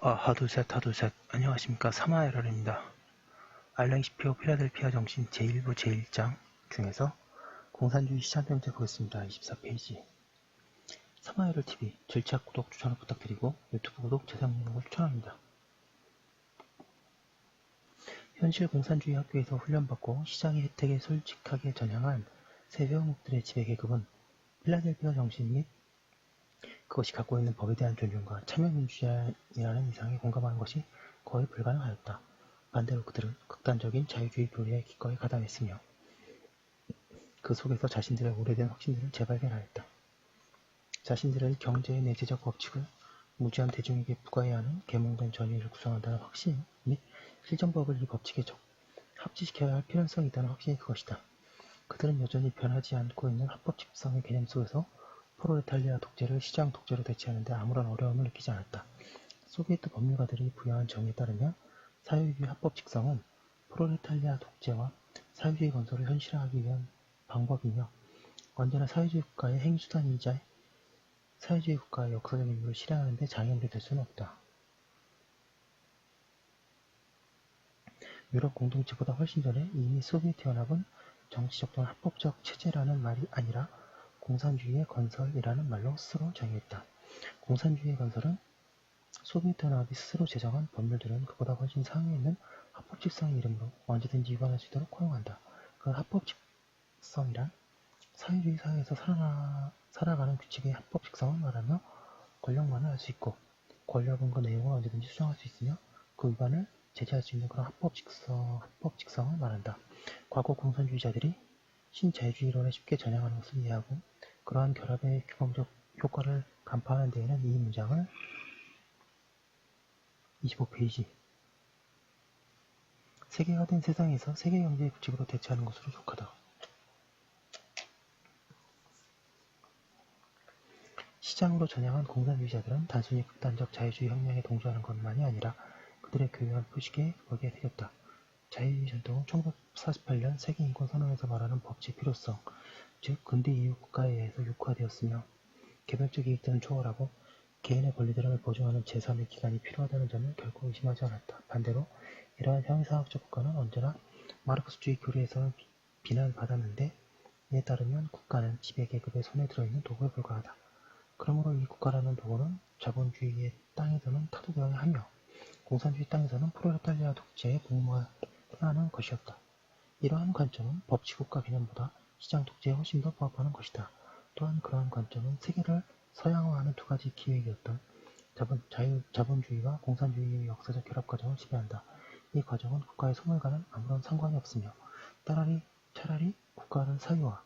하둘셋 하둘셋. 안녕하십니까. 사마에럴입니다. 알랭 시피오 필라델피아 정신 제1부 제1장 중에서 공산주의 시장경제 보겠습니다. 24페이지. 사마에럴 TV 절차 구독 추천을 부탁드리고 유튜브 구독 재생목록을 추천합니다. 현실 공산주의 학교에서 훈련받고 시장의 혜택에 솔직하게 전향한 세배우목들의 지배계급은 필라델피아 정신 및 그것이 갖고 있는 법에 대한 존중과 참여민주주의라는 이상에 공감하는 것이 거의 불가능하였다. 반대로 그들은 극단적인 자유주의 교리에 기꺼이 가담했으며 그 속에서 자신들의 오래된 확신들을 재발견하였다. 자신들은 경제의 내재적 법칙을 무지한 대중에게 부과해야 하는 계몽된 전의를 구성한다는 확신 및 실정법을 이 법칙에 합치시켜야 할 필요성이 있다는 확신이 그것이다. 그들은 여전히 변하지 않고 있는 합법집성의 개념 속에서 프로레탈리아 독재를 시장 독재로 대체하는데 아무런 어려움을 느끼지 않았다. 소비에트 법률가들이 부여한 정의에 따르면 사회주의 합법직성은 프로레탈리아 독재와 사회주의 건설을 현실화하기 위한 방법이며 언제나 사회주의 국가의 행위수단이자 사회주의 국가의 역사적 임무를 실행하는 데 장애물이 될 수는 없다. 유럽 공동체보다 훨씬 전에 이미 소비에트 연합은 정치적 또는 합법적 체제라는 말이 아니라 공산주의의 건설이라는 말로 스스로 정의했다. 공산주의의 건설은 소비에트 연합이 스스로 제정한 법률들은 그보다 훨씬 상위에 있는 합법집성의 이름으로 언제든지 위반할 수 있도록 허용한다. 그 합법집성이란 사회주의 사회에서 살아가는 규칙의 합법직성을 말하며 권력만을 알 수 있고 권력은 그 내용을 언제든지 수정할 수 있으며 그 위반을 제재할 수 있는 그런 합법직성을 말한다. 과거 공산주의자들이 신자유주의론에 쉽게 전향하는 것을 이해하고 그러한 결합의 규범적 효과를 간파하는 데에는 이 문장을 25페이지 세계가 된 세상에서 세계경제의 규칙으로 대체하는 것으로 속하다. 시장으로 전향한 공산주의자들은 단순히 극단적 자유주의 혁명에 동조하는 것만이 아니라 그들의 교묘한 표식에 거기에 새겼다. 자유주의 전통은 1948년 세계인권선언에서 말하는 법치의 필요성, 즉 근대 이후 국가에 의해서 육화되었으며 개별적 이익들은 초월하고 개인의 권리들을 보증하는 제3의 기관이 필요하다는 점을 결코 의심하지 않았다. 반대로 이러한 형이상학적 국가는 언제나 마르크스주의 교리에서 비난받았는데 이에 따르면 국가는 지배계급의 손에 들어있는 도구에 불과하다. 그러므로 이 국가라는 도구는 자본주의의 땅에서는 타도되어야 하며 공산주의 땅에서는 프로레탈리아 독재에 복무해야 하는 것이었다. 이러한 관점은 법치국가 개념보다 시장 독재에 훨씬 더 부합하는 것이다. 또한 그러한 관점은 세계를 서양화하는 두 가지 기획이었던 자본주의와 공산주의의 역사적 결합 과정을 지배한다. 이 과정은 국가의 소멸과는 아무런 상관이 없으며 차라리 국가를 사유화,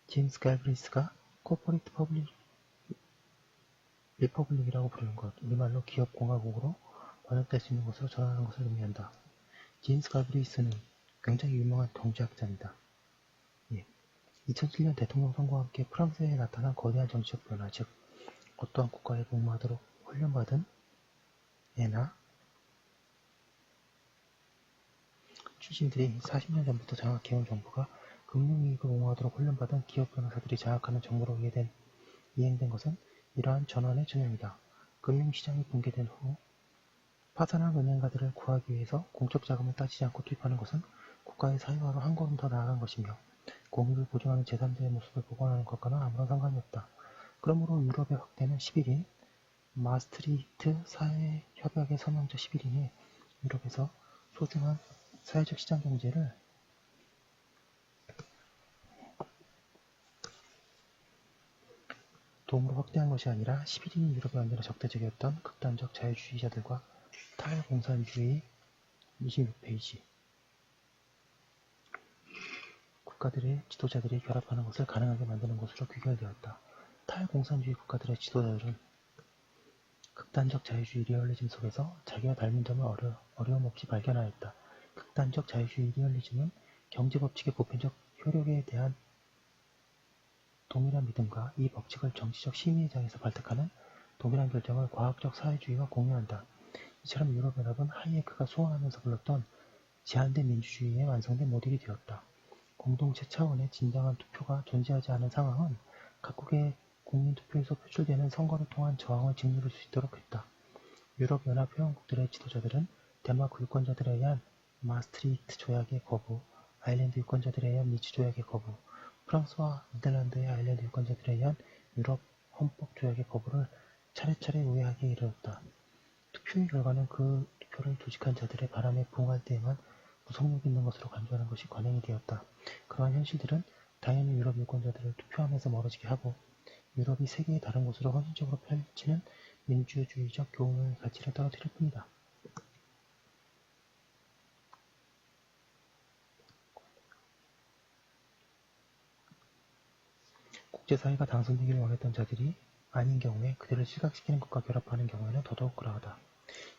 제임스 갈브리스가 코퍼레이트 리퍼블릭이라고 부르는 것, 우리말로 기업공화국으로 번역될 수 있는 것으로 전환하는 것을 의미한다. 제임스 갈브리스는 굉장히 유명한 경제학자입니다. 2007년 대통령 선거와 함께 프랑스에 나타난 거대한 정치적 변화, 즉 어떠한 국가에 복무하도록 훈련받은 애나 출신들이 40년 전부터 장악해온 정부가 금융이익을 옹호하도록 훈련받은 기업 변호사들이 장악하는 정부로 이행된 것은 이러한 전환의 전형이다. 금융시장이 붕괴된 후 파산한 은행가들을 구하기 위해서 공적 자금을 따지지 않고 투입하는 것은 국가의 사유화로 한 걸음 더 나아간 것이며 공익을 보증하는 제3자의 모습을 복원하는 것과는 아무런 상관이 없다. 그러므로 유럽의 확대는 11인 마스트리히트 사회협약의 서명자 11인이 유럽에서 소중한 사회적 시장 경제를 도움으로 확대한 것이 아니라 11인이 유럽에 언제나 적대적이었던 극단적 자유주의자들과 탈공산주의 26페이지 국가들의 지도자들이 결합하는 것을 가능하게 만드는 것으로 귀결되었다. 탈공산주의 국가들의 지도자들은 극단적 자유주의 리얼리즘 속에서 자기와 닮은 점을 어려움 없이 발견하였다. 극단적 자유주의 리얼리즘은 경제법칙의 보편적 효력에 대한 동일한 믿음과 이 법칙을 정치적 심의의 장에서 발탁하는 동일한 결정을 과학적 사회주의와 공유한다. 이처럼 유럽연합은 하이에크가 소원하면서 불렀던 제한된 민주주의의 완성된 모델이 되었다. 공동체 차원의 진정한 투표가 존재하지 않은 상황은 각국의 국민투표에서 표출되는 선거를 통한 저항을 짓누를 수 있도록 했다. 유럽연합 회원국들의 지도자들은 덴마크 유권자들에 의한 마스트리히트 조약의 거부, 아일랜드 유권자들에 의한 니츠 조약의 거부, 프랑스와 네덜란드의 아일랜드 유권자들에 의한 유럽 헌법 조약의 거부를 차례차례 우회하게 이르렀다. 투표의 결과는 그 투표를 조직한 자들의 바람에 부응할 때에만 구속력 있는 것으로 간주하는 것이 관행이 되었다. 그러한 현실들은 당연히 유럽 유권자들을 투표함에서 멀어지게 하고 유럽이 세계의 다른 곳으로 헌신적으로 펼치는 민주주의적 교훈의 가치를 떨어뜨릴 뿐이다. 국제사회가 당선되기를 원했던 자들이 아닌 경우에 그들을 실각시키는 것과 결합하는 경우에는 더더욱 그러하다.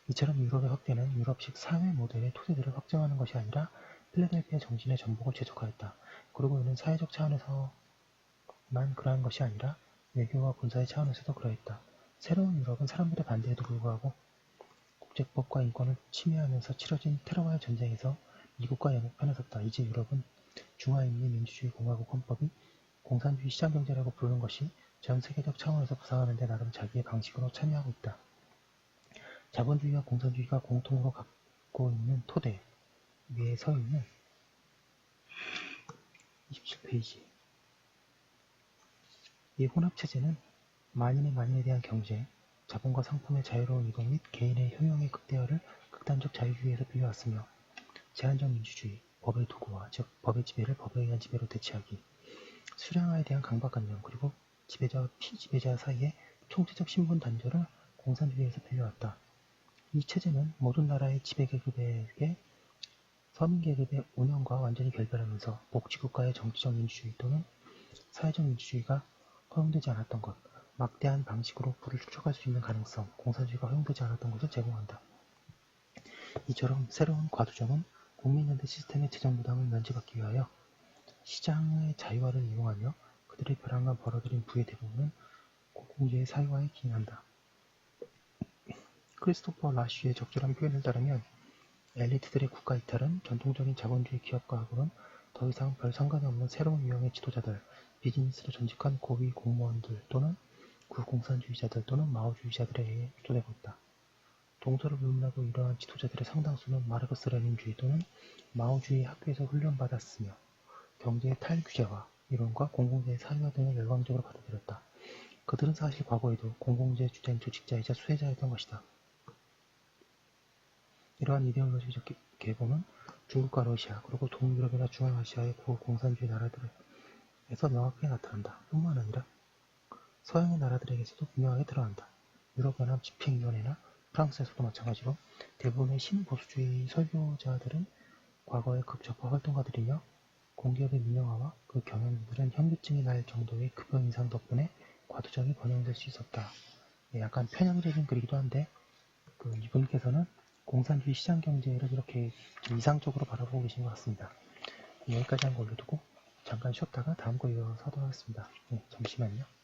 이처럼 유럽의 확대는 유럽식 사회 모델의 토대들을 확정하는 것이 아니라 필라델피아 정신의 전복을 제적하였다. 그리고 이는 사회적 차원에서만 그러한 것이 아니라 외교와 군사의 차원에서도 그러했다. 새로운 유럽은 사람들의 반대에도 불구하고 국제법과 인권을 침해하면서 치러진 테러와의 전쟁에서 미국과 영국 편에 섰다. 이제 유럽은 중화인민민주주의공화국 헌법이 공산주의 시장경제라고 부르는 것이 전 세계적 차원에서 부상하는 데 나름 자기의 방식으로 참여하고 있다. 자본주의와 공산주의가 공통으로 갖고 있는 토대 위에 서 있는 27페이지. 이 혼합체제는 만인의 만인에 대한 경제, 자본과 상품의 자유로운 이동 및 개인의 효용의 극대화를 극단적 자유주의에서 빌려왔으며 제한적 민주주의, 법의 도구화, 즉 법의 지배를 법에 의한 지배로 대체하기, 수량화에 대한 강박관념, 그리고 지배자와 피지배자 사이의 총체적 신분 단절을 공산주의에서 빌려왔다. 이 체제는 모든 나라의 지배계급에게 서민계급의 운영과 완전히 결별하면서 복지국가의 정치적 민주주의 또는 사회적 민주주의가 허용되지 않았던 것, 막대한 방식으로 부를 축적할 수 있는 가능성, 공산주의가 허용되지 않았던 것을 제공한다. 이처럼 새로운 과두정은 국민연대 시스템의 재정부담을 면제받기 위하여 시장의 자유화를 이용하며 그들의 벼랑과 벌어들인 부의 대부분은 공공재의 사유화에 기인한다. 크리스토퍼 라쉬의 적절한 표현을 따르면 엘리트들의 국가 이탈은 전통적인 자본주의 기업가하고는 더 이상 별 상관이 없는 새로운 유형의 지도자들, 비즈니스를 전직한 고위 공무원들 또는 구공산주의자들 또는 마오주의자들에 의해 주도되고 있다. 동서를 불문하고 이러한 지도자들의 상당수는 마르크스 레닌주의 또는 마오주의 학교에서 훈련받았으며 경제의 탈규제화, 이론과 공공재의 사유화 등을 열광적으로 받아들였다. 그들은 사실 과거에도 공공재 주된 조직자이자 수혜자였던 것이다. 이러한 이데올로기적 계보는 중국과 러시아, 그리고 동유럽이나 중앙아시아의 고공산주의 나라들에서 명확하게 나타난다. 뿐만 아니라 서양의 나라들에게서도 분명하게 드러난다. 유럽연합 집행위원회나 프랑스에서도 마찬가지로 대부분의 신보수주의 설교자들은 과거의 극적화 활동가들이며 공기업의 민영화와 그 경영들은 현기증이 날 정도의 급여 인상 덕분에 과도적이 번영될 수 있었다. 약간 편향적인 글이기도 한데 이분께서는 공산주의 시장경제를 이렇게 좀 이상적으로 바라보고 계신 것 같습니다. 여기까지 한 거 올려두고 잠깐 쉬었다가 다음 거 이어서 하도록 하겠습니다. 잠시만요.